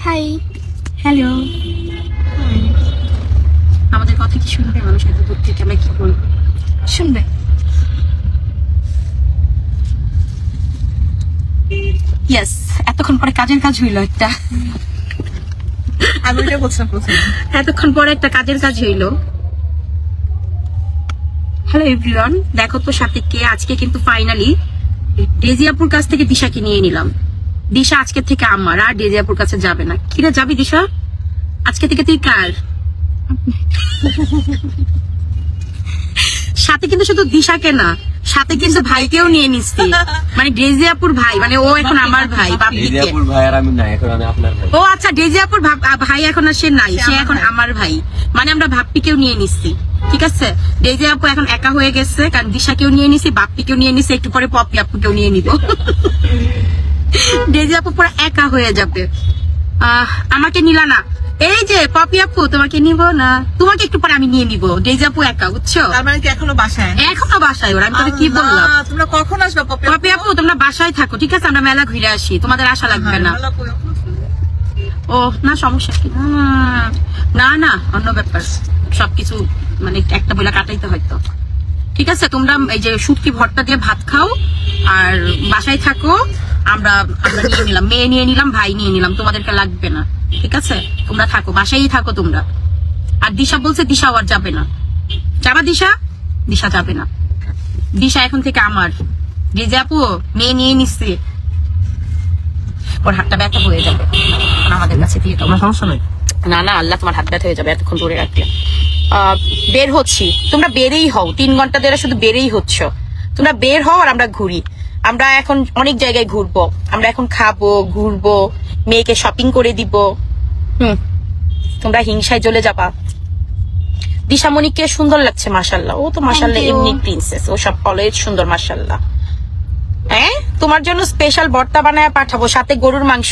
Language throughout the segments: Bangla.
হাই। হ্যালো। আমাদের কথা কি শুনবে মানুষ? এত দূর থেকে আমরা কি বলবো? শুনবে। ইয়েস, এতক্ষণ পরে কাজের কাজ হইলো একটা। আমি ওইটা বলছিলাম প্রথমে। এতক্ষণ পরে একটা কাজের কাজ হইলো। হ্যালো এভরিওয়ান, দেখো তো সাথে কে। আজকে কিন্তু ফাইনালি ডেজিয়াপুর কাছ থেকে দিশাকে নিয়ে নিলাম। দিশা আজকে থেকে আমার, আর ডেজিয়াপুর কাছে যাবে না। কিরে যাবি দিশা? আজকে থেকে তুই কার সাথে? কিন্তু শুধু দিশাকে না, সাথে কিন্তু ভাইকেও নিয়ে নিচ্ছি। মানে ডেজিয়াপুর ভাই, মানে ও এখন আমার ভাই। ডেজিয়াপুর ভাই আর আমি না, এখন আমি আপনার ভাই। ও আচ্ছা, ডেজিয়াপুর ভাই এখন আর সে নাই, সে এখন আমার ভাই। মানে আমরা ভাপ্পিকেও নিয়ে নিচ্ছি, ঠিক আছে? ডেজি আপু এখন একা হয়ে গেছে, কারণ দিশাকেও নিয়ে নিছি, বাপ্পিকেও নিয়ে নিছি, একটু পরে পপি আপুকেও নিয়ে নিব। ডেজি আপু পুরো একা হয়ে যাবে। আমাকে নিলা না, এই যে পপি আপু তোমাকে নিব না, তোমাকে একটু পরে আমি নিয়ে নিব। ডেজি আপু একা, বুঝছো? তার মানে কি এখনো বাসায়? এখনো বাসায় ওরা। আমি তোকে কি বললাম? তোমরা কখন আসবে পপি আপু? তোমরা বাসায় থাকো, ঠিক আছে? আমরা মেলা ঘুরে আসি, তোমাদের আশা লাগবে না। ও না, সমস্যা কি? না না, অন্য ব্যাপার। সবকিছু মানে একটা বইলা কাটাইতে হয়তো। ঠিক আছে, তোমরা এই যে শুটকি ভর্তা দিয়ে ভাত খাও আর বাসায় থাকো। আমরা নিয়ে নিলাম, মেয়ে নিয়ে নিলাম, ভাই নিয়ে নিলাম, তোমাদেরকে লাগবে না, ঠিক আছে? তোমরা থাকো, বাসায় থাকো তোমরা। আর দিশা বলছে দিশাও আর যাবে না। যাবা দিশা? দিশা যাবে না। দিশা এখন থেকে আমার। রেজা আপু মেয়ে নিয়ে নিচ্ছে, ওর হাতটা ব্যথা হয়ে যাবে আমাদের কাছে দিয়ে। তোমার সমস্যা নেই? না না, আল্লাহ, তোমার হাত ব্যথা হয়ে যাবে এতক্ষণ ধরে রাখলে। বের হচ্ছি, তোমরা বেরেই হও। 3 ঘন্টা ধরে শুধু বেরেই হচ্ছ। তোমরা বের হও আর আমরা ঘুরি। আমরা এখন অনেক জায়গায় ঘুরবো, আমরা এখন খাবো, ঘুরবো, মেয়েকে শপিং করে দিব। তোমরা হিংসায় চলে যাবা। দিশামণিকে সুন্দর লাগছে মাশাল্লাহ। ও তো মাশাল্লাহ এমনি প্রিন্সেস, ও সব অলওয়েজ সুন্দর মাশাল্লাহ। হ্যাঁ, তোমার জন্য স্পেশাল ভর্তা বানায় পাঠাবো, সাথে গরুর মাংস।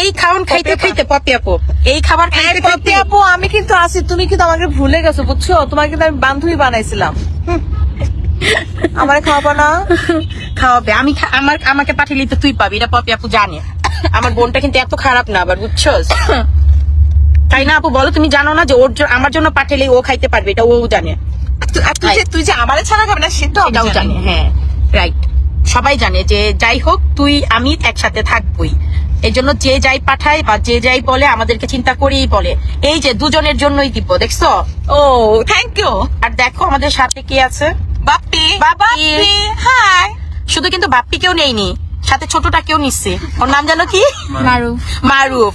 এই খাওন খাইতে খাইতে পপি আপু, এই খাবার খাইতে পপি আপু, আমি কিন্তু আছি, তুমি কিন্তু আমাকে ভুলে গেছো, বুঝছো? তোমাকে কিন্তু আমি বান্ধবী বানাইছিলাম। আমার খাওয়াবো না? খাওয়াবে। আমি আমাকে পাঠালে তো তুই পাবি, এটা পপি আপু জানে। আমার বোনটা কিন্তু এত খারাপ না আবার, বুঝছো? তাই না আপু, বলো? তুমি জানো না যে ওর আমার জন্য পাঠালে ও খাইতে পারবে, এটা ও জানে। তুই যে আমার ছাড়া খাবে না সেটাও জানে। হ্যাঁ রাইট, সবাই জানে যে যাই হোক তুই আমি একসাথে থাকবোই। এই জন্য যে যাই পাঠায় বা যে যাই বলে আমাদেরকে চিন্তা করেই বলে। এই যে দুজনের জন্যই দিব, দেখছো? ও থ্যাংক ইউ। আর দেখো আমাদের সাথে কি আছে, বাপ্পি। হাই। শুধু কিন্তু বাপ্পিকেও নেইনি, সাথে ছোটটাকেও নিচ্ছে। ওর নাম জানো কি? মারুফ। মারুফ।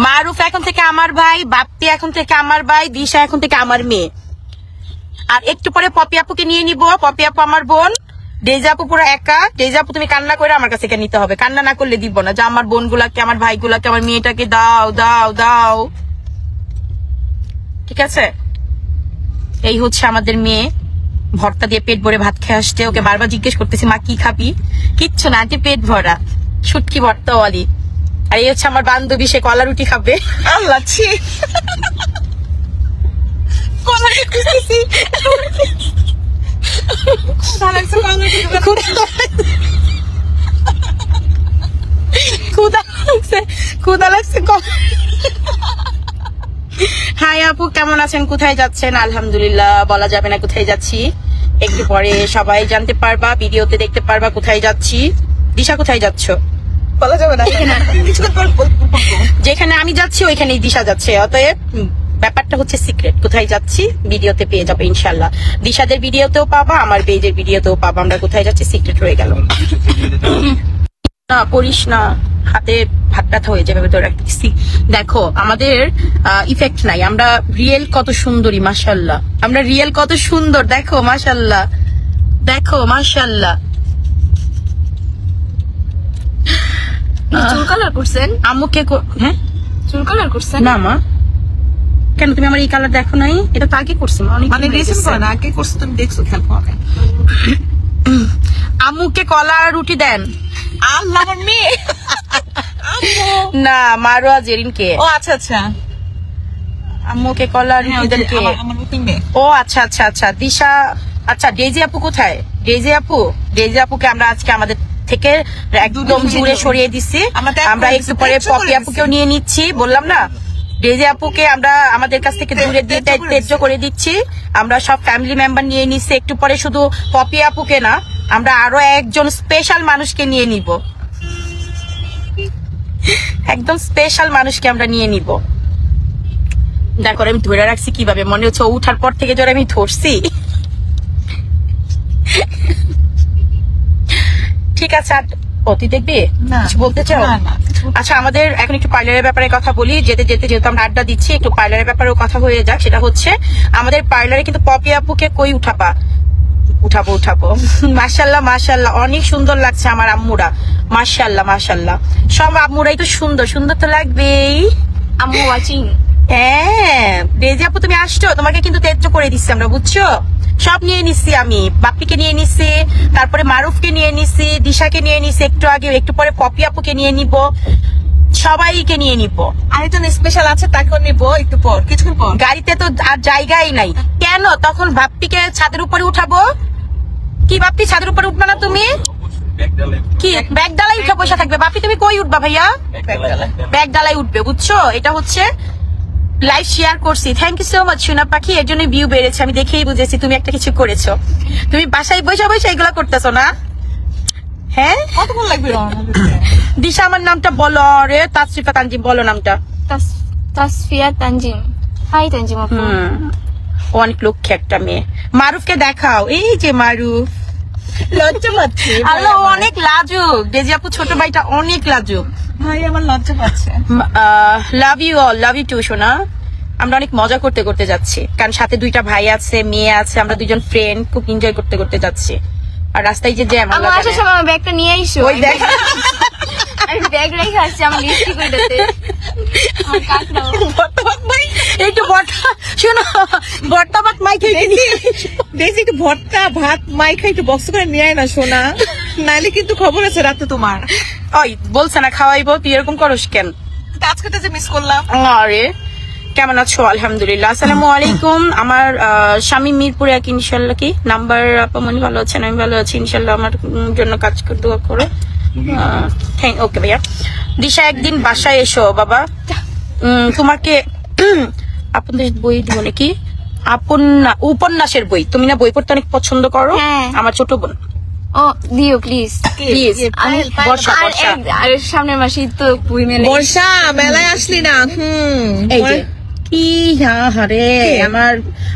মারুফ এখন থেকে আমার ভাই, বাপ্পি এখন থেকে আমার ভাই, দিশা এখন থেকে আমার মেয়ে। আর একটু পরে পপি আপুকে নিয়ে নিব। পপি আপু আমার বোন, ডেজা আপু পুরো একা। ডেজা আপু তুমি কান্না করে আমার কাছে নিতে হবে, কান্না না করলে দিব না। যে আমার বোন গুলাকে, আমার ভাই গুলাকে, আমার মেয়েটাকে দাও দাও দাও, ঠিক আছে? এই হচ্ছে আমাদের মেয়ে, ভর্তা দিয়ে পেট ভরে ভাত খেয়ে আসছে। ওকে বারবার জিজ্ঞেস করতেছি মা কি খাবি? কিচ্ছু না, আন্টি পেট ভরা শুটকি ভর্তা ওয়ালি। আর এই হচ্ছে আমার বান্ধবী, সে কলা রুটি খাবে। আল্লাহ ছি, ক্ষুধা লাগছে। হাই আপু, কেমন আছেন? কোথায় যাচ্ছেন? আলহামদুলিল্লাহ বলা যাবে না কোথায় যাচ্ছি, একটু পরে সবাই জানতে পারবা, ভিডিওতে দেখতে পারবা কোথায় যাচ্ছি। দিশা কোথায় যাচ্ছ? বলা যাবে না। যেখানে আমি যাচ্ছি ওইখানেই দিশা যাচ্ছে, অতএব ব্যাপারটা হচ্ছে সিক্রেট। কোথায় যাচ্ছি ভিডিওতে পেয়ে যাবে ইনশাল্লাহ। দিশাদের ভিডিওতেও পাবা, আমার পেজের ভিডিওতেও পাবা। আমরা কোথায় যাচ্ছি সিক্রেট রয়ে গেল। না করিস না, হাতে হাত ব্যথা হয়ে যাবে তো রাখতেছি। দেখো আমাদের ইফেক্ট নাই, আমরা রিয়েল কত সুন্দরী মাশাল্লাহ। আমরা রিয়েল কত সুন্দর, দেখো মাশাল্লাহ, দেখো মাশাল্লাহ। চুল কালার করছেন? আম্মুকে হ্যাঁ চুল কালার করছেন? না মা, কেন তুমি আমার এই কালার দেখো নাই? এটা তো আগে করছি অনেক, মানে রিসেন্ট করে না, আগে করছো তুমি, দেখছো খেয়াল করে। আম্মুকে কলা আর রুটি দেন। আল্লাহ, আমার মেয়ে না, মারোয়া জেরিনকে। ও আচ্ছা আচ্ছা, আম্মুকে কলা রুটি দেন কে? আমার নতুন মেয়ে। ও আচ্ছা আচ্ছা আচ্ছা, দিশা। আচ্ছা ডেজি আপু কোথায়? ডেজি আপুকে আমরা আজকে আমাদের থেকে একদম দূরে সরিয়ে দিচ্ছি। আমরা একটু পরে পপি আপুকেও নিয়ে নিচ্ছি, বললাম না ডেজি আপুকে আমরা আমাদের কাছ থেকে দূরে দিয়ে ত্যায্য করে দিচ্ছি। আমরা সব ফ্যামিলি মেম্বার নিয়ে নিচ্ছি, একটু পরে শুধু পপি আপুকে না, আমরা আরো একজন স্পেশাল মানুষকে নিয়ে নিব, একদম স্পেশাল মানুষকে আমরা নিয়ে নিব। দেখো আমি ধরে রাখছি কিভাবে, মনে হচ্ছে উঠার পর থেকে যারা আমি ধরছি। ঠিক আছে, আর তুই দেখবি কিছু বলতে চাও? আচ্ছা, আমাদের এখন একটু পার্লারের ব্যাপারে কথা বলি, যেতে যেতে যেহেতু আমরা আড্ডা দিচ্ছি, একটু পার্লারের ব্যাপারেও কথা হয়ে যাক। সেটা হচ্ছে আমাদের পার্লারে কিন্তু পপি আপুকে কই উঠাবো মাশাআল্লাহ মাশাআল্লাহ, অনেক সুন্দর লাগছে আমার আম্মুরা, মাশাআল্লাহ মাশাআল্লাহ। সব আম্মুরাই তো সুন্দর, সুন্দর তো লাগবেই। আম্মু ওয়াচিং। হ্যাঁ ডেজি আপু তুমি আসছো, তোমাকে কিন্তু ত্যায্য করে দিচ্ছি আমরা, বুঝছো? সব নিয়ে নিচ্ছি, আমি বাপ্পিকে নিয়ে নিচ্ছি, তারপরে মারুফকে নিয়ে নিচ্ছি, দিশাকে নিয়ে নিচ্ছি একটু আগে, একটু পরে পপি আপুকে নিয়ে নিব, সবাইকে নিয়ে নিব। আরেকজন স্পেশাল আছে, তাকেও নিবো একটু পর, কিছুক্ষণ পর। গাড়িতে তো আর জায়গাই নাই, কেন তখন বাপ্পিকে ছাদের উপরে উঠাবো? কি বাপ্পি ছাদের উপরে উঠবে না তুমি? কি ব্যাগ ডালাই উঠে পয়সা থাকবে? বাপ্পি তুমি কই উঠবা ভাইয়া? ব্যাগ ডালাই উঠবে, বুঝছো? এটা হচ্ছে লাইভ শেয়ার করছি। থ্যাংক ইউ সো মাচ সোনা পাখি, এর জন্য ভিউ বেড়েছে, আমি দেখেই বুঝেছি তুমি একটা কিছু করেছো। তুমি বাসায় বসে বসে এগুলো করতেছো না? হ্যাঁ, কতক্ষণ লাগবে? দিশা আমার নামটা বলো রে, তাসফিয়া তানজিম বলো নামটা। তাসফিয়া তানজিম। হাই তানজিম আপু। অনেক লক্ষ্যে একটা মেয়ে। মারুফকে দেখাও, এই যে মারুফ, লজ্জা পাচ্ছে আল্লাহ অনেক লাজুক। ডেজি আপু ছোট ভাইটা অনেক লাজুক। ভাই, আমার লজ্জা পাচ্ছে। Love you all, love you too সোনা। আমরা অনেক মজা করতে করতে যাচ্ছি, কারণ সাথে দুইটা ভাই আছে, মেয়ে আছে, আমরা দুজন ফ্রেন্ড খুব এনজয় করতে করতে যাচ্ছি। আর রাস্তায় যে জ্যাম, আমার আসার সময় আমার ব্যাগটা নিয়ে আইসো। ওই দেখ আমি ব্যাগ রেখে আসছি, আমি লিপস্টিক কইতাতে আমার কাকড়াও। একটু বর্তা শোনো, বর্তা ভাত মাই খেয়ে দেখছি একটু ভর্তা ভাত মাই খাই, একটু বক্স করে নিয়ে আয় না সোনা, নাইলে কিন্তু খবর আছে রাতে তোমার। ওই বলছে না খাওয়াইবো, তুই এরকম করস কেন? আজকে তো যে মিস করলাম। আরে কেমন আছো? আলহামদুলিল্লাহ। আসসালামু আলাইকুম। আমার স্বামী মিরপুরে এক, ইনশাল্লাহ কি নাম্বার আপামনি ভালো আছেন, আমি ভালো আছি ইনশাল্লাহ। আমার জন্য কাজ দোয়া করো। থ্যাংক ওকে ভাইয়া। দিশা একদিন বাসায় এসো বাবা, তোমাকে আপনাদের বই দিব নাকি? উপন্যাসের বই, তুমি না বই পড়তে অনেক পছন্দ করো। হ্যাঁ। আমার ছোট বোন, ও দিও প্লিজ প্লিজ। বর্ষা বর্ষা আর সামনের মাসে তো বই মেলে। বর্ষা মেলায় আসলি না? এই যে কি হারে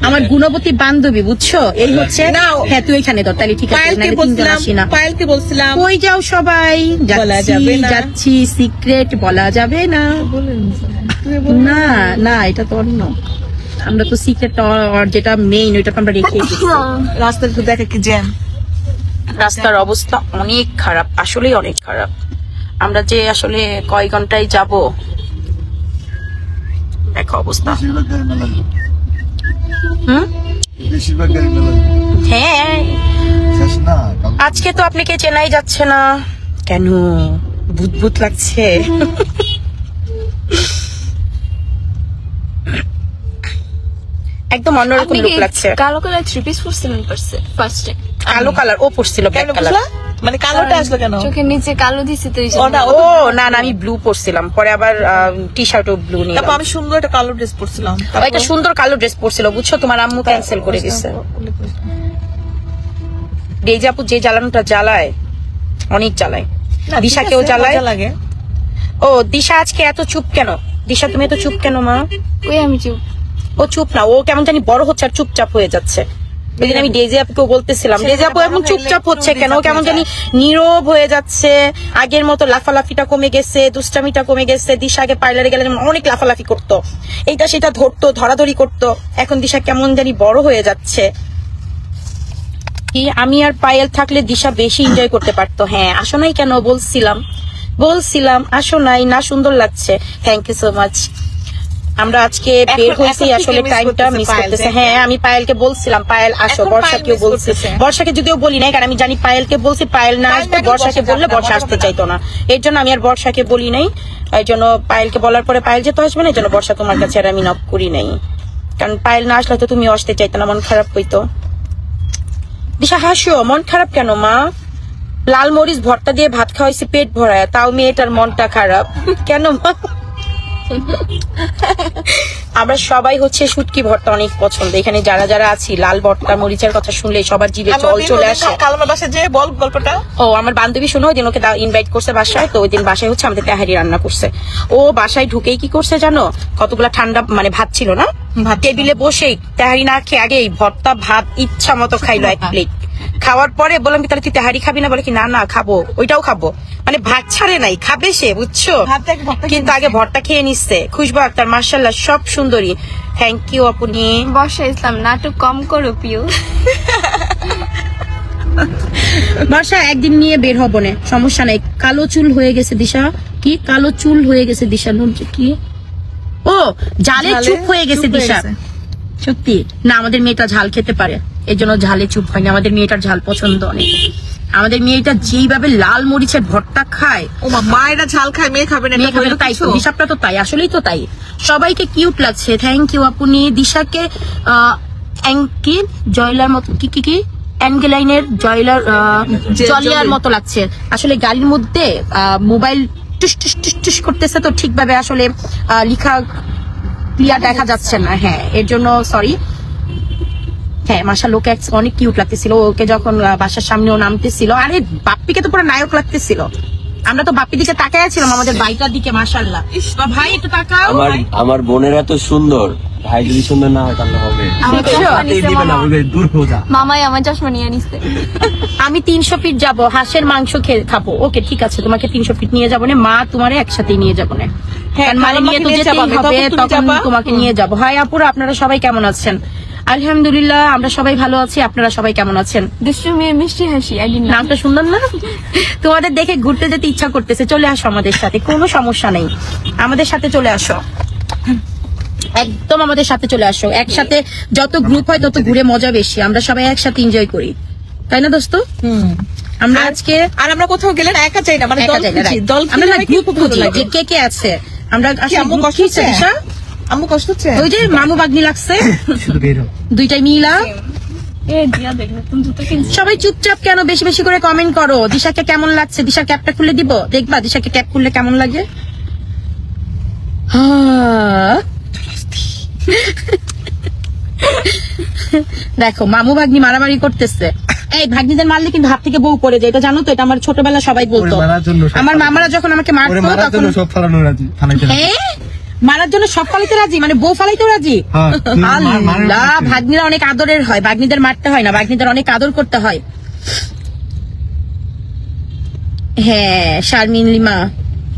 আমার গুণবতী বান্ধবী, বুঝছো? এই হচ্ছে না। হ্যাঁ তুই এখানে ধর, তাহলে ঠিক আছে। পায়েলকে বলছিলাম, পায়েলকে বলছিলাম কই যাও সবাই? বলা যাবে না। যাচ্ছি, সিক্রেট বলা যাবে না। না না, এটা তো অন্য, আমরা তো সিক্রেট যেটা মেইন ওইটা তো আমরা রেখে দিচ্ছি। রাস্তায় তো দেখে কি জ্যাম। রাস্তার অবস্থা অনেক খারাপ, আসলেই অনেক খারাপ। আমরা যে আসলে কয় ঘন্টায় যাব, দেখো অবস্থা। হ্যাঁ, আজকে তো আপনাকে চেনাই যাচ্ছে না কেন? ভূত ভূত লাগছে। একদম অন্যরকম লুক লাগছে। কালো কালার থ্রি পিস পরছিলেন ফার্স্টে? কালো কালার ও পরছিল, ব্ল্যাক কালার। মানে কালোটা আসলো কেন? চোখের নিচে কালো দিছে তো এই ওটা ও না না, আমি ব্লু পরছিলাম, পরে আবার টি শার্টও ব্লু নিলাম। তারপর আমি সুন্দর একটা কালো ড্রেস পরছিলাম। ও একটা সুন্দর কালো ড্রেস পরছিল, বুঝছো? তোমার আম্মু ক্যান্সেল করে দিচ্ছে। ডেজি আপু যে জ্বালানোটা জ্বালায়, অনেক জ্বালায়। দিশাকেও জ্বালায়। লাগে। ও দিশা আজকে এত চুপ কেন? দিশা তুমি এত চুপ কেন মা? ওই আমি চুপ। ও চুপ না, ও কেমন জানি বড় হচ্ছে আর চুপচাপ হয়ে যাচ্ছে। ওইদিন আমি ডেজি আপুকেও বলতেছিলাম, ডেজি আপু এখন চুপচাপ হচ্ছে কেন? ও কেমন জানি নীরব হয়ে যাচ্ছে। আগের মতো লাফালাফিটা কমে গেছে, দুষ্টামিটা কমে গেছে। দিশা আগে পার্লারে গেলে যেমন অনেক লাফালাফি করতো, এইটা সেটা ধরতো, ধরাধরি করতো। এখন দিশা কেমন জানি বড় হয়ে যাচ্ছে। কি আমি আর পায়েল থাকলে দিশা বেশি এনজয় করতে পারতো। হ্যাঁ আসো নাই কেন? বলছিলাম আসো নাই না, সুন্দর লাগছে। Thank you so much. আমরা আজকে বের হয়েছি, আসলে টাইমটা মিস করতেছে। হ্যাঁ আমি পায়েলকে বলছিলাম পায়েল আসো, বর্ষাকেও বলছি, বর্ষাকে যদিও বলি নাই, কারণ আমি জানি পায়েলকে বলছি পায়েল না আসবে, বর্ষাকে বললে বর্ষা আসতে চাইতো না, এর জন্য আমি আর বর্ষাকে বলি নাই। এই জন্য পায়েলকে বলার পরে পায়েল যেতে আসবে না, এই জন্য বর্ষা তোমার কাছে আর আমি নক করি নাই, কারণ পায়েল না আসলে তো তুমি আসতে চাইতো না, মন খারাপ হইতো। দিশা হাসো, মন খারাপ কেন মা? লাল মরিচ ভর্তা দিয়ে ভাত খাওয়াইছি পেট ভরায়, তাও মেয়েটার মনটা খারাপ কেন মা? আমরা সবাই হচ্ছে শুটকি ভর্তা অনেক পছন্দ, এখানে যারা যারা আছি লাল ভর্তা মরিচের কথা শুনলে সবার জিভে জল চলে আসে। কালামার বাসায় যে বল গল্পটা। ও আমার বান্ধবী শোনো, ওই দিন ওকে ইনভাইট করছে বাসায়, তো ওই দিন বাসায় হচ্ছে আমাদের তেহারি রান্না করছে। ও বাসায় ঢুকেই কি করছে জানো, কতগুলা ঠান্ডা মানে ভাত ছিল না, টেবিলে বসেই তেহারি না খেয়ে আগে ভর্তা ভাত ইচ্ছা মতো খাইলো এক প্লেট। খাওয়ার পরে বললাম কি তাহলে তুই তেহারি খাবি না, বলে কি না না খাবো, ওইটাও খাবো, মানে ভাত ছাড়ে নাই, খাবে সে বুঝছো, কিন্তু আগে ভর্তা খেয়ে নিচ্ছে। খুশবু আক্তার মাশাআল্লাহ সব সুন্দরী, থ্যাংক ইউ আপনি। বর্ষা ইসলাম নাটক কম করো পিউ। বর্ষা একদিন নিয়ে বের হবো না, সমস্যা নাই। কালো চুল হয়ে গেছে দিশা, কি কালো চুল হয়ে গেছে দিশা, কি ও ঝালে চুপ হয়ে গেছে দিশা, সত্যি না আমাদের মেয়েটা ঝাল খেতে পারে, এই জন্য ঝালে চুপ হয়নি। আমাদের মেয়েটার ঝাল পছন্দ অনেক, আমাদের মেয়েটা যেইভাবে লাল মরিচের ভর্তা খায়। ও মা এরা ঝাল খায়, মেয়ে খাবে না, মেয়ে খাবে না, তাই তো হিসাবটা তো তাই, আসলেই তো তাই। সবাইকে কিউট লাগছে, থ্যাংক ইউ আপনি। দিশাকে অ্যাঙ্কিল জয়লার মতো কি কি কি অ্যাঙ্গেলাইনের জয়লার জলিয়ার মতো লাগছে। আসলে গাড়ির মধ্যে মোবাইল টুস টুস টুস টুস করতেছে, তো ঠিকভাবে আসলে লেখা ক্লিয়ার দেখা যাচ্ছে না, হ্যাঁ এর জন্য সরি। হ্যাঁ মাশাআল্লাহ ওকে অনেক কিউট লাগতেছিল, ওকে যখন বাসার সামনে ও নামতেছিল, আরে বাপ্পিকে তো পুরো নায়ক লাগতেছিল। আমরা তো বাপ্পির দিকে তাকায় ছিলাম, আমাদের ভাইটার দিকে মাশাআল্লাহ। ভাই একটু তাকাও। আমার বোনের এত সুন্দর, ভাই যদি সুন্দর না হয় তাহলে হবে দূর হয়ে যা। মামাই আমার চশমা নিয়ে নিচ্ছে। আমি 300 ফিট যাবো, হাঁসের মাংস খেয়ে খাবো। ওকে ঠিক আছে, তোমাকে 300 ফিট নিয়ে যাবো না, মা তোমারে একসাথে নিয়ে যাবো না, মানে নিয়ে তো যেতেই হবে, তখন তোমাকে নিয়ে যাবো। হাই আপুরা, আপনারা সবাই কেমন আছেন? আলহামদুলিল্লাহ আমরা সবাই ভালো আছি, আপনারা সবাই কেমন আছেন? দুষ্টু মেয়ে মিষ্টি হাসি, নামটা সুন্দর না? তোমাদের দেখে ঘুরতে যেতে ইচ্ছা করতেছে, চলে আসো আমাদের সাথে, কোনো সমস্যা নেই, আমাদের সাথে চলে আসো, একদম আমাদের সাথে চলে আসো। একসাথে যত গ্রুপ হয় তত ঘুরে মজা বেশি, আমরা সবাই একসাথে এনজয় করি, তাই না দোস্ত? আমরা আজকে আর আমরা কোথাও গেলে না একা চাই না, মানে দল আমরা গ্রুপ খুঁজি যে কে কে আছে। আমরা আম্মু কষ্ট হচ্ছে, আম্মু কষ্ট হচ্ছে, ওই যে মামু বাগনি লাগছে দুইটাই মিলা। সবাই চুপচাপ কেন, বেশি বেশি করে কমেন্ট করো। দিশাকে কেমন লাগছে? দিশার ক্যাপটা খুলে দিব, দেখবা দিশাকে ক্যাপ খুললে কেমন লাগে। দেখো মামু ভাগ্নি মারামারি করতেছে, এই ভাগ্নিদের মারলে কিন্তু হাত থেকে বউ পড়ে যায়, এটা জানো তো? এটা আমার ছোটবেলা সবাই বলতো, আমার মামারা যখন আমাকে মারতো তখন মারার জন্য সব ফালাইতে রাজি, মানে বউ ফালাইতে রাজি। আল্লাহ, ভাগ্নিরা অনেক আদরের হয়, ভাগ্নিদের মারতে হয় না, ভাগ্নিদের অনেক আদর করতে হয়। হ্যাঁ শারমিন লিমা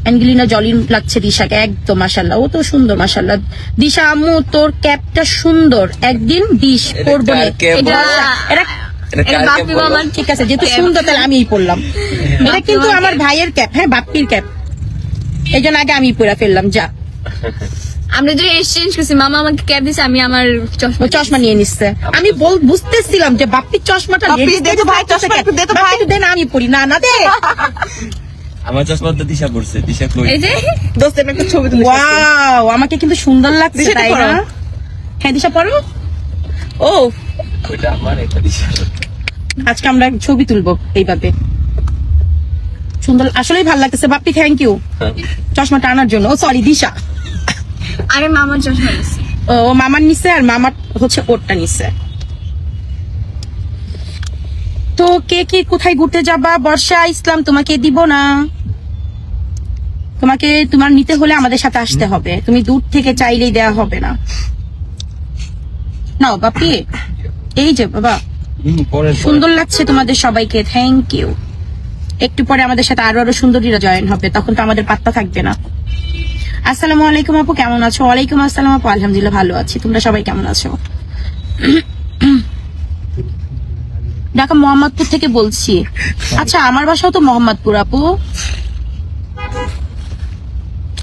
অ্যাঞ্জেলিনা জলি লাগছে দিশাকে একদম, মাশাআল্লাহ ও তো সুন্দর মাশাআল্লাহ। দিশা আম্মু তোর ক্যাপটা সুন্দর, একদিন দিস পরবো না। ঠিক আছে, যেহেতু সুন্দর তাহলে আমিই পরলাম। এটা কিন্তু আমার ভাইয়ের ক্যাপ, হ্যাঁ বাপ্পির ক্যাপ, এই জন্য আগে আমি পরে ফেললাম। যা আমরা যদি এক্সচেঞ্জ করছি, মামা আমাকে ক্যাপ দিছে, আমি আমার চশমা নিয়ে নিচ্ছে। আমি বুঝতেছিলাম যে বাপ্পির চশমাটা দেন, আমি পড়ি না না দে। আমার চশমা তো দিশা পড়ছে, দিশা কই? এই যে দোস্ত একটা ছবি তুলি। ওয়াও, আমাকে কিন্তু সুন্দর লাগছে, তাই না? হ্যাঁ দিশা পড়ো। ও ওইটা আমার, এটা দিশা। আজকে আমরা ছবি তুলবো এইভাবে, সুন্দর আসলেই ভালো লাগতেছে। বাপ্পি থ্যাংক ইউ চশমাটা আনার জন্য। ও সরি দিশা, আরে মামার চশমা নিচ্ছে। ও মামার নিচ্ছে, আর মামার হচ্ছে ওরটা নিচ্ছে। তো কে কে কোথায় ঘুরতে যাবা? বর্ষা ইসলাম তোমাকে দিব না, তোমাকে তোমার নিতে হলে আমাদের সাথে আসতে হবে, তুমি দূর থেকে চাইলেই দেয়া হবে না। নাও বাপি, এই যে বাবা সুন্দর লাগছে তোমাদের সবাইকে, থ্যাংক ইউ। একটু পরে আমাদের সাথে আরো আরো সুন্দরীরা জয়েন হবে, তখন তো আমাদের পাত্তা থাকবে না। আসসালামু আলাইকুম আপু, কেমন আছো? ওয়ালাইকুম আসসালাম আপু, আলহামদুলিল্লাহ ভালো আছি, তোমরা সবাই কেমন আছো? ঢাকা মোহাম্মদপুর থেকে বলছি। আচ্ছা আমার বাসাও তো মোহাম্মদপুর আপু।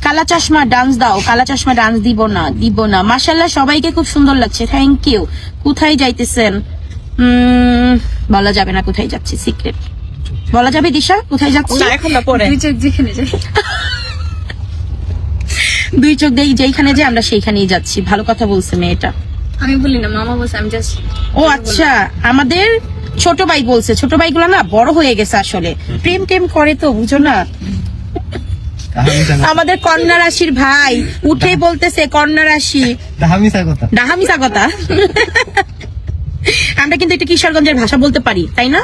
কালা চশমা ডান্স দাও, কালা চশমা ডান্স দিব না। মাশাআল্লাহ সবাইকে খুব সুন্দর লাগছে, থ্যাংক ইউ। কোথায় যাইতেছেন? বলা যাবে না কোথায় যাচ্ছি, সিক্রেট। বলা যাবে দিশা কোথায় যাচ্ছি? এখন না পরে, দুই চোখ যেখানে যাই, দুই চোখ দেই যেখানে যাই আমরা সেইখানেই যাচ্ছি। ভালো কথা বলছে মেয়েটা। আমি বলি না, মামা বলছে, আমি জাস্ট। ও আচ্ছা, আমাদের ছোট ভাই বলছে, ছোট ভাইগুলো না বড় হয়ে গেছে আসলে, প্রেম টেম করে তো বুঝো না। আমাদের কন্যা রাশির ভাই উঠে বলতেছে কন্যা রাশি ডাহামিসা কথা। আমরা কিন্তু এটা কিশোরগঞ্জের ভাষা বলতে পারি, তাই না?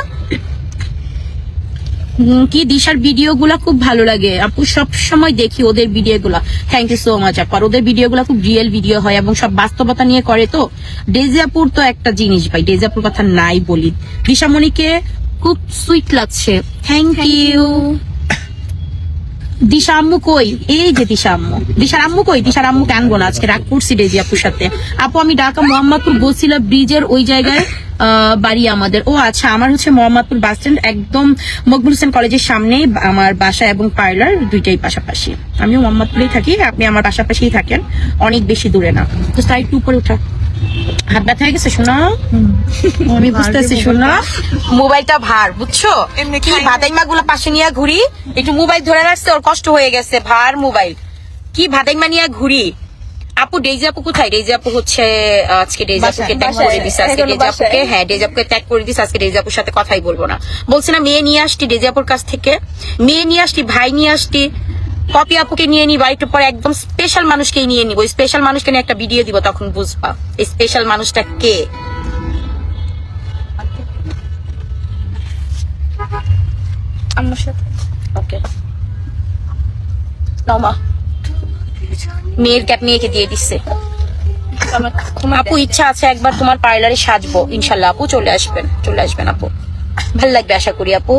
কি দিশার ভিডিও গুলা খুব ভালো লাগে আপু, সব সময় দেখি ওদের ভিডিও গুলা। থ্যাংক ইউ সো মাচ আপু। ওদের ভিডিও গুলা খুব রিয়েল ভিডিও হয় এবং সব বাস্তবতা নিয়ে করে। তো ডেজাপুর তো একটা জিনিস ভাই, ডেজাপুর কথা নাই বলি। দিশামণিকে খুব সুইট লাগছে, থ্যাংক ইউ। দিশা আম্মু কই? এই যে দিশা আম্মু। দিশার আম্মু কই? দিশার আম্মু আনবো না, আজকে রাগ করছি ডেজি আপুর সাথে। আপু আমি ঢাকা মোহাম্মদপুর বসিলা ব্রিজের ওই জায়গায় বাড়ি আমাদের। ও আচ্ছা, আমার হচ্ছে মোহাম্মদপুর বাস স্ট্যান্ড একদম মকবুল হোসেন কলেজের সামনে আমার বাসা এবং পার্লার দুইটাই পাশাপাশি। আমিও মোহাম্মদপুরেই থাকি, আপনি আমার পাশাপাশিই থাকেন, অনেক বেশি দূরে না। তো তাই একটু উপরে উঠা। হাত ব্যথা হয়ে গেছে শোনা? আমি বুঝতেছি শোনা, মোবাইলটা ভার বুঝছো, কি ভাদাইমা গুলো পাশে নিয়ে ঘুরি, একটু মোবাইল ধরে রাখছে, ওর কষ্ট হয়ে গেছে, ভার মোবাইল, কি ভাদাইমা নিয়ে ঘুরি। আপু ডেজি আপু কোথায়? ডেজি আপু হচ্ছে আজকে ডেজি আপুকে ট্যাগ করে দিছে, আজকে ডেজি আপুকে, হ্যাঁ ডেজি আপুকে ট্যাগ করে দিছে, আজকে ডেজি আপুর সাথে কথাই বলবো না। বলছি না মেয়ে নিয়ে আসছি ডেজি আপুর কাছ থেকে, মেয়ে নিয়ে আসছি, ভাই নিয়ে আসছি, পপি আপুকে নিয়ে নিবা, একটু পরে একদম স্পেশাল মানুষকে নিয়ে নিবো, স্পেশাল মানুষকে নিয়ে একটা ভিডিও দিব, তখন বুঝবা এই স্পেশাল মানুষটা কে। আমার সাথে ওকে নমা মেয়ের ক্যাপ মেয়েকে দিয়ে দিচ্ছে। আপু ইচ্ছা আছে একবার তোমার পার্লারে সাজবো, ইনশাল্লাহ আপু চলে আসবেন, চলে আসবেন আপু, ভাল লাগবে আশা করি আপু।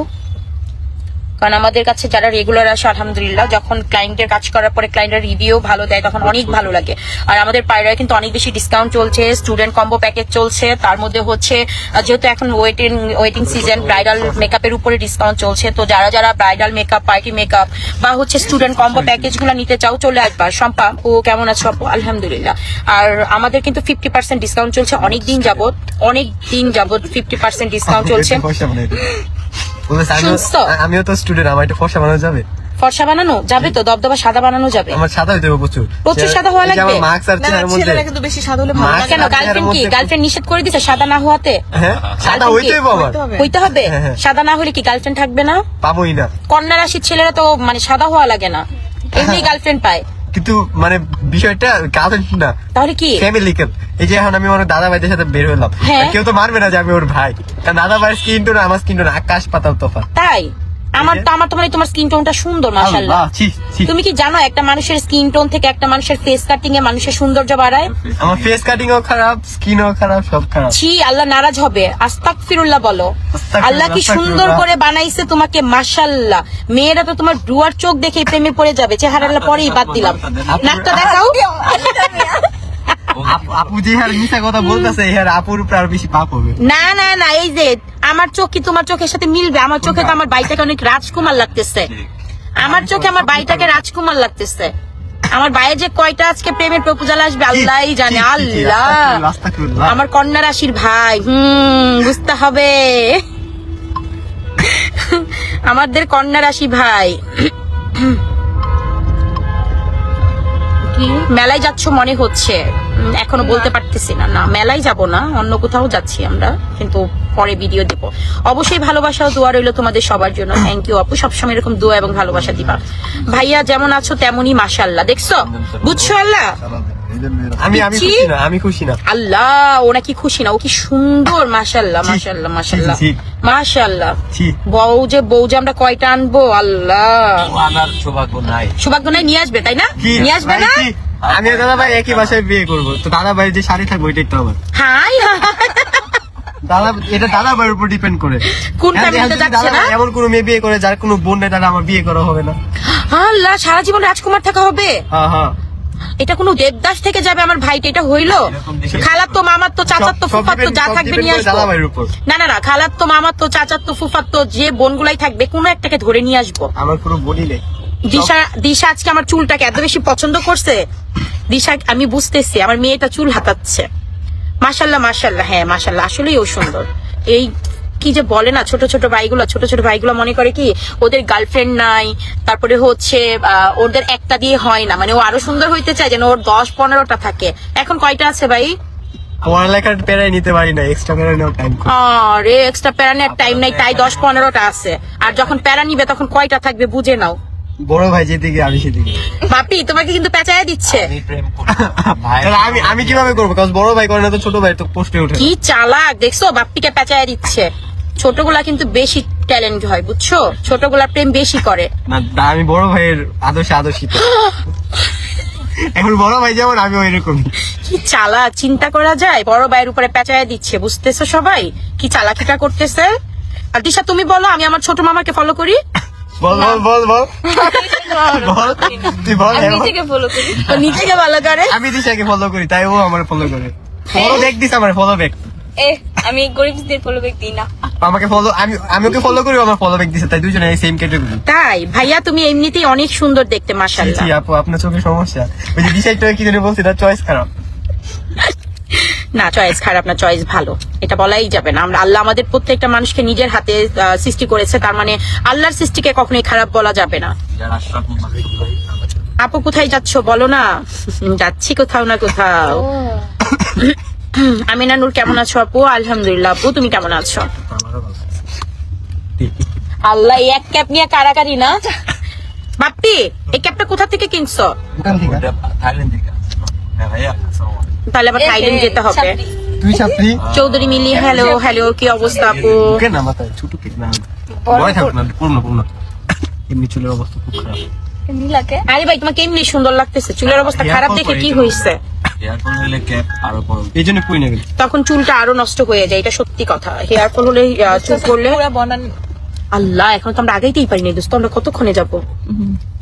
কারণ আমাদের কাছে যারা রেগুলার আসে আলহামদুলিল্লাহ, যখন ক্লায়েন্টের কাজ করার পরে ক্লায়েন্টের রিভিউ ভালো দেয় তখন অনেক ভালো লাগে। আর আমাদের পার্লারে কিন্তু অনেক বেশি ডিসকাউন্ট চলছে, স্টুডেন্ট কম্বো প্যাকেজ চলছে, তার মধ্যে হচ্ছে যেহেতু এখন ওয়েটিং সিজন, ব্রাইডাল মেকআপের উপরে ডিসকাউন্ট চলছে। তো যারা যারা ব্রাইডাল মেকআপ, পার্টি মেকআপ বা হচ্ছে স্টুডেন্ট কম্বো প্যাকেজ গুলো নিতে চাও চলে আসবা। শম্পা ও কেমন আছো আপু? আলহামদুলিল্লাহ। আর আমাদের কিন্তু 50% ডিসকাউন্ট চলছে অনেক দিন যাবত 50% ডিসকাউন্ট চলছে। আমিও তো স্টুডেন্ট, আমার একটু ফর্সা বানানো যাবে? ফর্সা বানানো যাবে তো, দবদবা সাদা বানানো যাবে। আমার সাদা হইতে হবে প্রচুর, প্রচুর সাদা হওয়া লাগবে। আমার মার্কস আর চেহারার মধ্যে কিন্তু বেশি সাদা হলে ভালো লাগে কেন? গার্লফ্রেন্ড কি গার্লফ্রেন্ড নিষেধ করে দিছে সাদা না হওয়াতে? হ্যাঁ সাদা হইতেই বাবা হইতে হবে। সাদা না হলে কি গার্লফ্রেন্ড থাকবে না? পাবোই না। কন্যা রাশির ছেলেরা তো মানে সাদা হওয়া লাগে না, এমনি গার্লফ্রেন্ড পায়। কিন্তু মানে বিষয়টা গার্লফ্রেন্ড না, তাহলে কি ফ্যামিলি। এই যে এখন আমি আমার দাদা ভাইদের সাথে বের হলাম, কেউ তো মানবে না যে আমি ওর ভাই, কারণ দাদা ভাইয়ের স্কিন টোন আমার স্কিন টোন আকাশ পাতাল তফাৎ। তাই আমার তো মানে তোমার স্কিন টোনটা সুন্দর মাশাআল্লাহ। তুমি কি জানো একটা মানুষের স্কিন টোন থেকে একটা মানুষের ফেস কাটিং এ মানুষের সৌন্দর্য বাড়ায়? আমার ফেস কাটিং ও খারাপ, স্কিন ও খারাপ, সব খারাপ। ছি, আল্লাহ নারাজ হবে। আস্তাগফিরুল্লাহ বলো। আল্লাহ কি সুন্দর করে বানাইছে তোমাকে মাশাআল্লাহ। মেয়েরা তো তোমার ব্রুয়ার চোখ দেখে প্রেমে পড়ে যাবে, চেহারাটা পরেই বাদ দিলাম। নাকটা দেখাও। আপু যে হার মিথ্যা কথা বলতেছে, এর আপুর উপর আর বেশি পাপ হবে। না না না, এই যে আমার চোখ কি তোমার চোখের সাথে মিলবে? আমার চোখে তো আমার ভাইটাকে অনেক রাজকুমার লাগতেছে, আমার চোখে আমার ভাইটাকে রাজকুমার লাগতেছে। আমার ভাইয়ের যে কয়টা আজকে প্রেমের প্রপোজাল আসবে আল্লাহই জানে। আল্লাহ, আমার কন্যা রাশির ভাই, বুঝতে হবে আমাদের কন্যা রাশি ভাই। মেলায় যাচ্ছ মনে হচ্ছে, এখনো বলতে পারতেছি না। না মেলায় যাব না, অন্য কোথাও যাচ্ছি আমরা, কিন্তু পরে ভিডিও দিব। অবশ্যই ভালোবাসা ও দোয়া রইল তোমাদের সবার জন্য। থ্যাংক ইউ আপু, সবসময় এরকম দোয়া এবং ভালোবাসা দিবা। ভাইয়া যেমন আছো তেমনই মাশাআল্লাহ। দেখছো, বুঝছো আল্লাহ? আমি খুশি না। আল্লাহ, ও নাকি খুশি না, ও কি সুন্দর মাশাআল্লাহ মাশাআল্লাহ মাশাআল্লাহ মাশাআল্লাহ। বউ যে আমরা কয়টা আনবো আল্লাহ, আমার সৌভাগ্য নাই। নিয়ে আসবে তাই না? নিয়ে আসবে না? আমি দাদা ভাই একই বাসায় বিয়ে করবো, তো দাদা ভাই যে শাড়ি থাকবে ওইটাই তো আমার। হাই দাদা, এটা দাদা ভাইয়ের উপর ডিপেন্ড করে। কোন ফ্যামিলিতে যাচ্ছে না? এমন কোন মেয়ে বিয়ে করে যার কোনো বোন নেই, তাহলে আমার বিয়ে করা হবে না। আল্লাহ, সারা জীবন রাজকুমার থাকা হবে? হ্যাঁ হ্যাঁ। এটা কোনো দেবদাস থেকে যাবে আমার ভাইটা? এটা হইলো? খালার তো মামার তো চাচার তো ফুফার তো যা থাকবে নিয়ে আসবো। না না না, খালার তো মামার তো চাচার তো ফুফার তো যে বোনগুলাই থাকবে কোনো একটাকে ধরে নিয়ে আসবো। আমার কোনো বোনই নেই। দিশা আজকে আমার চুলটাকে এত বেশি পছন্দ করছে। দিশা, আমি বুঝতেছি আমার মেয়েটা চুল হাতাচ্ছে। মাশাআল্লাহ মাশাআল্লাহ, হ্যাঁ মাশাআল্লাহ, আসলেই ও সুন্দর। এই কি যে বলে না, ছোট ছোট ভাইগুলো মনে করে কি ওদের গার্লফ্রেন্ড নাই, তারপরে হচ্ছে ওদের একটা দিয়ে হয় না, মানে ও আরো সুন্দর হইতে চায় যেন ওর 10-15টা থাকে। এখন কয়টা আছে ভাই? পড়ালেখার প্যারাই নিতে পারি না, এক্সট্রা প্যারা নেওয়ার টাইম। আরে এক্সট্রা প্যারা নেওয়ার টাইম নাই, তাই 10-15টা আছে। আর যখন প্যারা নিবে তখন কয়টা থাকবে বুঝে নাও। বড় ভাই যেদিকে আমি সেদিকে। বাপি তোমাকে কিন্তু পেঁচায় দিচ্ছে। তাহলে আমি কিভাবে করবো? কারণ বড় ভাই করে না তো ছোট ভাই তো পোস্টে উঠে। কি চালাক দেখছো, বাপ্পিকে পেঁচায় দিচ্ছে। ছোটগুলা কিন্তু বেশি ট্যালেন্ট হয় বুঝছো, ছোটগুলা প্রেম বেশি করে। না আমি বড় ভাইয়ের আদর্শিত। এখন বড় ভাই যেমন আমি ওই রকম। কি চালাক, চিন্তা করা যায়। বড় ভাইয়ের উপরে পেঁচায় দিচ্ছে, বুঝতেছো সবাই কি চালাকিটা করতেছে। আর দিশা তুমি বলো, আমি আমার ছোট মামাকে ফলো করি। বল বল বল বল তুই বল। আমি নিজেকে ফলো করি। তো নিজেকে ভালো করে। আমি দিশাকে ফলো করি, তাই ও আমার ফলো করে। ফলো ব্যাক দিস, আমার ফলো ব্যাক। আমি গরিবদের ফলো ব্যাক দিই না। আমাকে ফলো, আমি ওকে ফলো করি, আমার ফলো ব্যাক দিছে, তাই দুজনে সেম ক্যাটাগরি। তাই ভাইয়া তুমি এমনিতেই অনেক সুন্দর দেখতে মাশাআল্লাহ। জি আপু, আপনার চোখে সমস্যা। ওই যে ডিসাইডটা কি জানি বলছি, তার চয়েস খারাপ। না চয়েস খারাপ না, চয়েস ভালো, এটা বলাই যাবে না। আমরা আল্লাহ আমাদের প্রত্যেকটা মানুষকে নিজের হাতে সৃষ্টি করেছে, তার মানে আল্লাহর সৃষ্টিকে কখনোই খারাপ বলা যাবে না। আপু কোথায় যাচ্ছ বলো না? যাচ্ছি কোথাও না কোথাও। আমিনা নূর কেমন আছো আপু? আলহামদুলিল্লাহ। আপু তুমি কেমন আছো? আল্লাহ, এই এক ক্যাপ নিয়ে কারাকারি না। বাপ্পি এই ক্যাপটা কোথা থেকে কিনছো? তাহলে আবার থাইল্যান্ড যেতে হবে। তুই ছাত্রী চৌধুরী মিলি হ্যালো হ্যালো, কি অবস্থা আপু? ওকে না মাথায় ছোট কেক না, বড় থাক না, পূর্ণ এমনি চুলের অবস্থা খুব খারাপ। নীলাকে আরে ভাই তোমাকে এমনি সুন্দর লাগতেছে, চুলের অবস্থা খারাপ দেখে কি হয়েছে? এই জন্য কই না গেল, তখন চুলটা আরো নষ্ট হয়ে যায়, এটা সত্যি কথা। হেয়ার ফল হলে চুল করলে পুরা বনান। আল্লাহ, এখন তো আমরা আগাইতেই পারিনি দোস্ত, আমরা কতক্ষণে যাবো?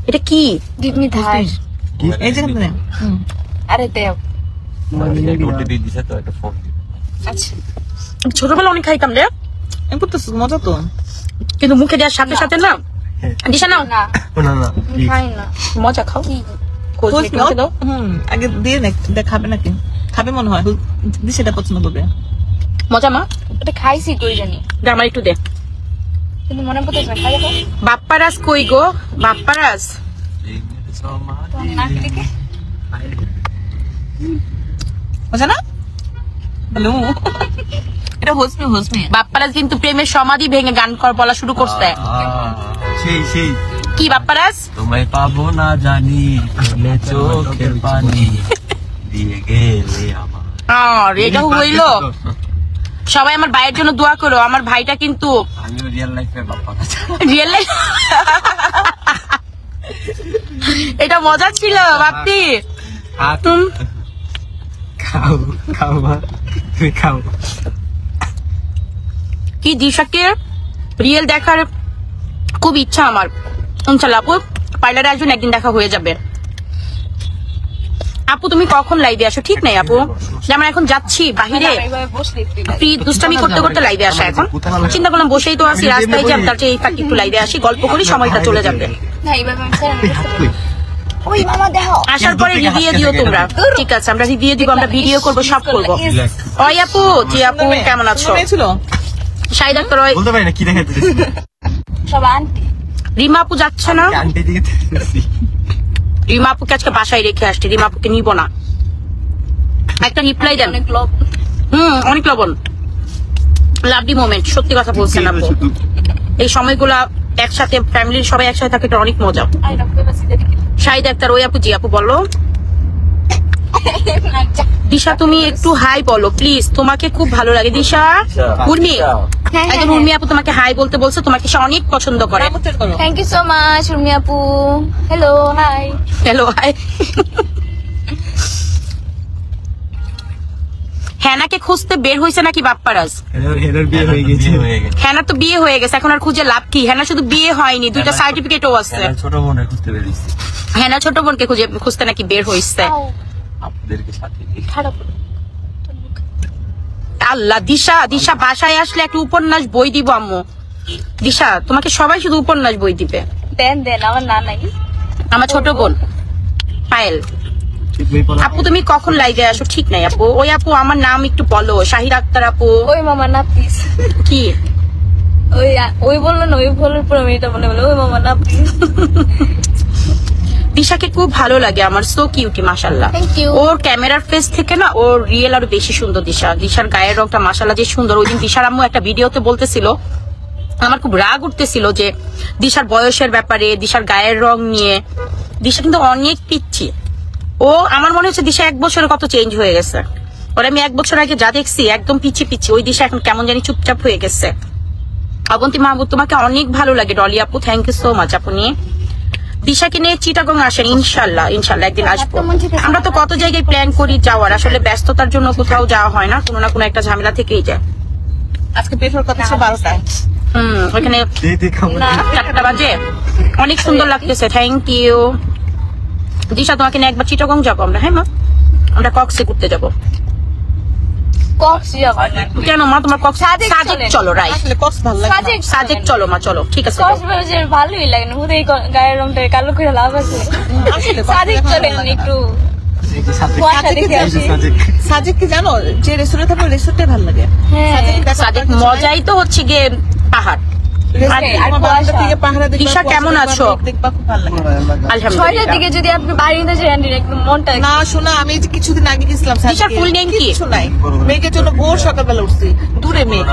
এটা কি? দিদনি ধার। এই যে আরে দেও। আচ্ছা ছোটবেলা অনেক খাইতাম রে, আমি করতেছি মজা তো। কিন্তু মুখে দেওয়ার সাথে সাথে না দিশা নাও না না খাই না। মজা খাও। খোঁজ খোঁজ নিয়ে নাও। মুখে দাও। আগে দিয়ে দেখ, খাবে নাকি? খাবে মনে হয়, সেটা পছন্দ করবে। মজা মা, ওটা খাইছি কই জানি, দে আমার একটু দে। কিন্তু মনে পড়তেছে না। খাই দেখো বাপ্পারাজ কই গো? বাপ্পারাজ নাকি দেখে। মজা না? হ্যালো, এটা হোসমি। বাপ্পারাজ কিন্তু প্রেমের সমাধি ভেঙে গান বলা শুরু করছে। সেই কি বাপ্পারাজ? তোমায় পাবো না জানি, খুলে চোখের পানি দিয়ে গেলে আমার। আর এটা হইলো। সবাই আমার ভাইয়ের জন্য দোয়া করো, আমার ভাইটা কিন্তু আমিও রিয়েল লাইফে বাপ্পা রিয়েল এটা মজা ছিল বাপ্পি। খাও মা, তুমি খাও। কি দিশাকে রিয়েল দেখার খুব ইচ্ছা আমার। ইনশাআল্লাহ আপু পার্লারে আসবেন, একদিন দেখা হয়ে যাবে। আপু তুমি কখন লাইভে আসো? ঠিক নাই আপু, যেমন এখন যাচ্ছি বাহিরে, এইভাবে বসলে ফ্রি দুষ্টামি করতে করতে লাইভে আসা। এখন চিন্তা করলাম বসেই তো আসি রাস্তায়, যে তার চেয়ে এই ফাঁকি একটু লাইভে আসি, গল্প করি, সময়টা চলে যাবে। না এইভাবে আমি ছেড়ে দিতে। ওই মামা দেখো আসার পরে রিভিউ দিও তোমরা। ঠিক আছে, আমরা রিভিউ দিব, আমরা ভিডিও করব, সব করব। ওই আপু, জি আপু কেমন আছো? ছিল শাহিদ আক্তার, ওই বলতে পারি না কি দেখাতে সব আন্টি। রিমা আপু যাচ্ছে না? আন্টি দিকে দেখতেছি। রিমা আপুকে আজকে বাসায় রেখে আসছি, রিমা আপুকে নিব না। একটা রিপ্লাই দেন। অনেক লোক। অনেক লবণ। লাভলি মোমেন্ট, সত্যি কথা বলছেন আপু। এই সময়গুলা একসাথে ফ্যামিলির সবাই একসাথে থাকে, এটা অনেক মজা। আই রাখতে পারছি দেখি। শাহিদ আক্তার, ওই আপু, জি আপু বলো। দিশা তুমি একটু হাই বলো প্লিজ, তোমাকে খুব ভালো লাগে। দিশা, উর্মি, একজন উর্মি আপু তোমাকে হাই বলতে বলছে, তোমাকে সে অনেক পছন্দ করে। Thank you so much Urmi আপু। Hello hi. Hello hi. হ্যানাকে খুঁজতে বের হয়েছে নাকি বাপ্পারাজ? হেনার বিয়ে হয়ে গেছে। হ্যানা তো বিয়ে হয়ে গেছে, এখন আর খুঁজে লাভ কি? হ্যানা শুধু বিয়ে হয়নি, দুইটা সার্টিফিকেটও আছে। ছোট বোনের খুঁজতে পেরেছি, হ্যানা ছোট বোনকে খুঁজতে নাকি বের হয়েছে। আপনাদেরকে সাথে নিয়ে। খারাপ। আল্লাহ, দিশা বাসায় আসলে একটা উপন্যাস বই দিব আম্মু। দিশা তোমাকে সবাই শুধু উপন্যাস বই দিবে। দেন আমার না নাই। আমার ছোট বোন পায়েল। আপু তুমি কখন লাইভে আসো? ঠিক নাই আপু। ওই আপু আমার নাম একটু বলো। শাহিদ আক্তার আপু। ওই মামা না প্লিজ। কি ওই বললো না, ওই বলার পর আমি এটা মনে বলো ওই মামা না প্লিজ। দিশাকে খুব ভালো লাগে আমার, সো কিউটি মাশাআল্লাহ। Thank you. ওর ক্যামেরার ফেস থেকে না ওর রিয়েল আরো বেশি সুন্দর দিশা। দিশার গায়ের রংটা মাশাআল্লাহ যে সুন্দর। ওই দিন দিশার আম্মু একটা ভিডিওতে বলতেছিল, আমার খুব রাগ উঠতেছিল যে দিশার বয়সের ব্যাপারে, দিশার গায়ের রং নিয়ে। দিশা কিন্তু অনেক পিচ্ছি। ও আমার মনে হচ্ছে দিশা 1 বছরে কত চেঞ্জ হয়ে গেছে। ওর আমি 1 বছর আগে যা দেখছি একদম পিচ্ছি পিচ্ছি, ওই দিশা এখন কেমন জানি চুপচাপ হয়ে গেছে। অবন্তী মাহবুব তোমাকে অনেক ভালো লাগে ডলি আপু, থ্যাংক ইউ সো মাচ আপনি। দিশাকে নিয়ে চিটাগং আসেন ইনশাল্লাহ, ইনশাল্লাহ একদিন আসবো। আমরা তো কত জায়গায় প্ল্যান করি যাওয়ার, আসলে ব্যস্ততার জন্য কোথাও যাওয়া হয় না, কোনো না কোনো একটা ঝামেলা থেকেই যায়। আজকে বের হওয়ার কথা ছিল 12টায়। ওখানে দিদি খাবো 4টা বাজে। অনেক সুন্দর লাগতেছে, থ্যাংক ইউ। দিশা তোমাকে নিয়ে একবার চিটাগং যাবো আমরা। হ্যাঁ মা, আমরা কক্সে ঘুরতে যাবো। কক্স যাবো না। কেন মা, তোমার কক্স? সাজেক সাজেক চলেন। চলো, রাইট। আসলে কষ্ট ভালো লাগে না। সাজেক সাজেক চলো মা, চলো ঠিক আছে। কক্সবাজার ভালোই লাগে না, হুদাই গায়ের রংটা কালো করে লাভ আছে। আসলে সাজেক চলেন একটু কুয়াশা দেখে আসি। সাজেক কি জানো, যে রেস্টুরেন্ট থাকে রেস্টুরেন্টে ভালো লাগে। হ্যাঁ। সাজেক মজাই তো হচ্ছে গিয়ে পাহাড়। আর বারান্দা থেকে পাহাড়ে দেখবা, দিশা কেমন আছো? দেখবা খুব ভালো লাগে। 6টার আলহামদুলিল্লাহ। দিকে যদি আপনি বাড়িতে যান একদম মনটা না শোনা, আমি এই যে কিছুদিন আগে গেছিলাম দিশার full name কি? কিছু নাই, মেয়েকে জন্য ভোর সকালবেলা উঠছি, দূরে মেয়ে,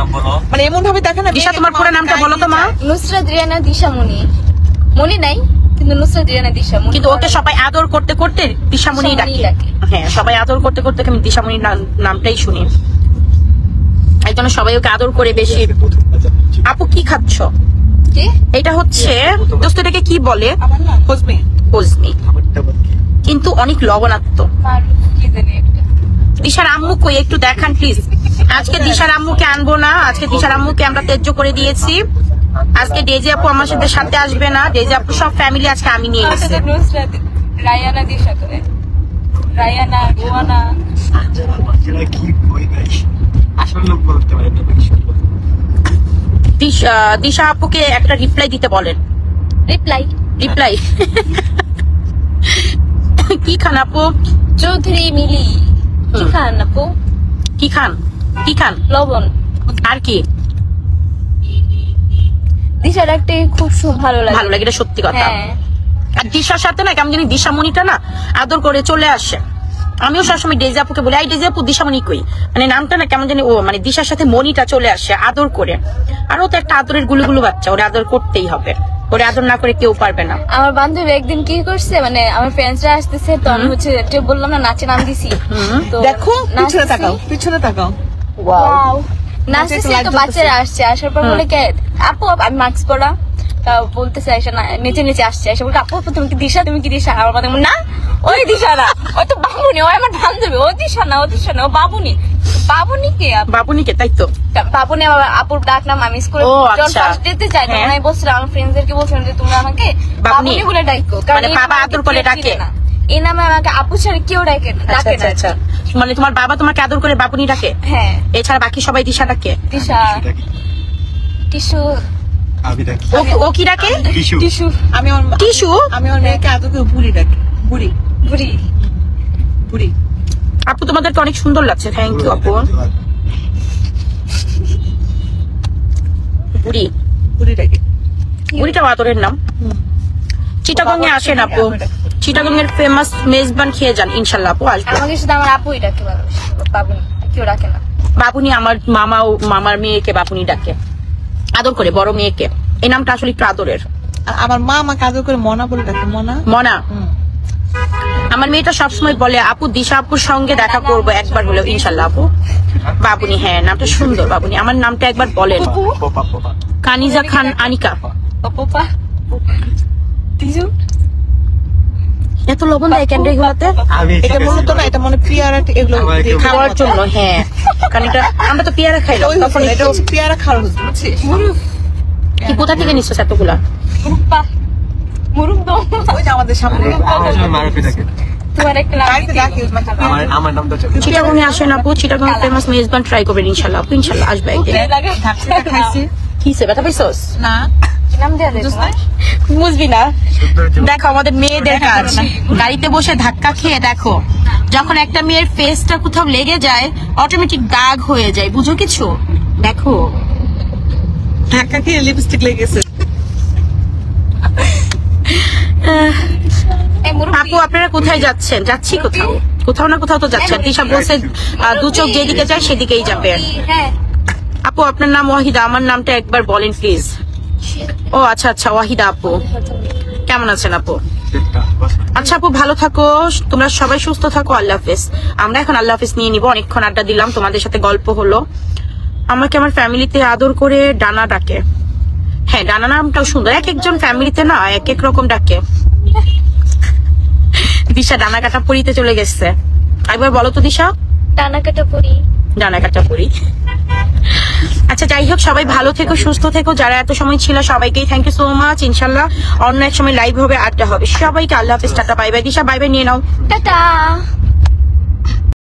মানে এমন ভাবে দেখে না। দিশা তোমার পুরো নামটা বলো তো মা। নুসরাত রিয়ানা দিশামণি। মনি নাই কিন্তু নুসরাত রিয়ানা দিশামণি। কিন্তু ওকে সবাই আদর করতে করতে দিশামণি ডাকে। ডাকে। হ্যাঁ, সবাই আদর করতে করতে আমি দিশামণির নামটাই শুনি। এই জন্য সবাই ওকে আদর করে বেশি। আপু কি খাচ্ছ? কি? এটা হচ্ছে দোস্ত, এটাকে কি বলে? হজমি হজমি, কিন্তু অনেক লবণাক্ত। মারুফ কি জানি একটা। দিশার আম্মু কই, একটু দেখান প্লিজ। আজকে দিশার আম্মুকে আনবো না, আজকে দিশার আম্মুকে আমরা ত্যায্য করে দিয়েছি। আজকে ডেজি আপু আমার সাথে আসবে না। ডেজি আপু সব ফ্যামিলি আজকে আমি নিয়ে আমার নিচ্ছি। সাথে নুসরাত রায়ানা দিশা করে। রায়ানা রুয়ানা। কি বই নাই আসল লোক বলতে পারে না। দিশা আপুকে একটা রিপ্লাই দিতে বলেন। রিপ্লাই রিপ্লাই কি খান আপু? চৌধুরী মিলি। কি খান আপু? কি খান? কি খান? লবণ। আর কি? দিশার একটা খুব ভালো লাগে। ভালো লাগে, এটা সত্যি কথা। হ্যাঁ। আর দিশার সাথে না কেমন জানি দিশামণিটা না আদর করে চলে আসে। আমিও সবসময় ডেজি আপুকে বলি, এই ডেজি আপু দিশামণি কই, মানে নামটা না কেমন জানি ও মানে দিশার সাথে মনিটা চলে আসে আদর করে। আর ও তো একটা আদরের গুলুগুলু বাচ্চা, ওরে আদর করতেই হবে, ওরে আদর না করে কেউ পারবে না। আমার বান্ধবী একদিন কি করছে, মানে আমার ফ্রেন্ডসরা আসতেছে তো আমি হচ্ছে একটু বললাম না নাচে নাম দিছি। তো দেখো, পিছনে নাচতেছি। তাকাও, পিছনে তাকাও। ওয়াও। নাচতেছে তো বাচ্চারা আসছে, আসার পর বলে কে আপু, আমি মাস্ক পরা তা বলতেছে এসে না নিচে নিচে আসছে, এসে বলতে আপু তুমি কি দিশা, তুমি কি দিশা? আমার কথা না, ওই দিশা না, ওই তো বাবুনি, ওই আমার বান্ধবী। ও দিশা না, ও দিশা না, ও বাবুনি। বাবুনি কে? বাবুনিকে, তাই তো। বাবুনি আমার আপুর ডাক নাম, আমি স্কুলে ও, যখন আচ্ছা। ফার্স্ট ডেতে যাই তখন হ্যাঁ। আমি বলছিলাম আমার ফ্রেন্ডসদেরকে বলছিলাম যে তোমরা আমাকে বাবুনি বাবুনি বলে ডাকো, মানে এই বাবা নামে আদর আমাকে করে কেউ ডাকে? চিনে না। এই নামে আমাকে আপু ছাড়া কেউ ডাকে না, আচ্ছা ডাকে আচ্ছা না। আচ্ছা, মানে তোমার বাবা তোমাকে আদর করে বাবুনি ডাকে, হ্যাঁ। এছাড়া বাকি সবাই দিশা ডাকে? দিশা টিসু। আমি দেখি ও কি ডাকে? টিস্যু টিসু আমি আমার টিস্যু? আমি আমার মেয়েকে আদর করে বুড়ি ডাকি, বুড়ি বুড়ি। বুড়ি। আপু তোমাদেরকে অনেক সুন্দর লাগছে, থ্যাংক ইউ আপু। বুড়ি, বুড়ি ডাকি। বুড়িটাও আদরের নাম। চিটাগং এ আসেন আপু, চিটাগং এর ফেমাস মেজবান খেয়ে যান, ইনশাল্লাহ আপু আসবো। আমাকে শুধু আমার আপুই ডাকে, বাবুনি কেউ ডাকে না। বাবুনি আমার মামার মেয়েকে বাবুনি ডাকে, আদর করে বড় মেয়েকে। এই নামটা আসলে একটু আদরের। আর আমার মা আমাকে আদর করে মনা বলে ডাকে, মনা। মনা, আমার মেয়েটা সবসময় বলে আপু দিশা আপুর সঙ্গে দেখা করবো একবার হলেও, ইনশাল্লাহ আপু। বাবুনি, হ্যাঁ নামটা সুন্দর বাবুনি। আমার নামটা একবার বলেন। পোপা পোপা কানিজা খান আনিকা। পাপা টিসু। এত লবণ দেয় কেন রে এগুলাতে? আমি এটা মূলত না, এটা মনে পেয়ারা এগুলো আমার দিয়ে খাওয়ার জন্য, হ্যাঁ। কারণ এটা আমরা তো পেয়ারা খাইলাম ওই তখন এটা একটু। হচ্ছে পেয়ারা খাওয়ার হচ্ছে, বুঝছিস? কি কোথা থেকে নিচ্ছ এতগুলা? মুরুব্বা মুরুব্ব। ওই যে আমাদের সামনে আমার সময় মারুফি থাকে তোমার একটা নাম বাড়িতে ডাকি, মানে আমার নাম তো চিটাগং এ আসেন আপু, চিটাগং ফেমাস মেজবান ট্রাই করবেন ইনশাল্লাহ আপু, ইনশাল্লাহ আসবে একদিন। ধাক্কা খাইছি কি সে ব্যথা পাইছস? না, নাম দেয়া দেয় তোমার? বুঝবি না, দেখো আমাদের মেয়েদের কাজ। গাড়িতে বসে ধাক্কা খেয়ে দেখো, যখন একটা মেয়ের ফেসটা কোথাও লেগে যায় অটোমেটিক দাগ হয়ে যায়, বুঝো কিছু? দেখো ধাক্কা খেয়ে লিপস্টিক লেগেছে। এই আপু আপনারা কোথায় যাচ্ছেন? যাচ্ছি কোথাও, কোথাও না কোথাও তো যাচ্ছেন। দিশা বলছে দু চোখ যেদিকে যায় সেদিকেই যাবে। হ্যাঁ আপু আপনার নাম ওয়াহিদা, আমার নামটা একবার বলেন প্লিজ। ও আচ্ছা আচ্ছা, ওয়াহিদা আপু, কেমন আছেন আপু? আচ্ছা আপু ভালো থাকো, তোমরা সবাই সুস্থ থাকো, আল্লাহ হাফেজ। আমরা এখন আল্লাহ হাফেজ নিয়ে নিবো, অনেকক্ষণ আড্ডা দিলাম, তোমাদের সাথে গল্প হলো। আমাকে আমার ফ্যামিলিতে আদর করে ডানা ডাকে। হ্যাঁ ডানা নামটাও সুন্দর, এক একজন ফ্যামিলিতে না এক এক রকম ডাকে। দিশা ডানা কাটা পরিতে চলে গেছে, একবার বলো তো দিশা। টানা কাটা পরি। ডানা কাটা পরি। আচ্ছা যাই হোক, সবাই ভালো থেকো, সুস্থ থেকো, যারা এত সময় ছিল সবাইকেই থ্যাংক ইউ সো মাচ। ইনশাল্লাহ অন্য এক সময় লাইভ হবে, আড্ডা হবে। সবাইকে আল্লাহ হাফেজ, টাটা বাই বাই। দিশা বাই বাই নিয়ে নাও। টাটা।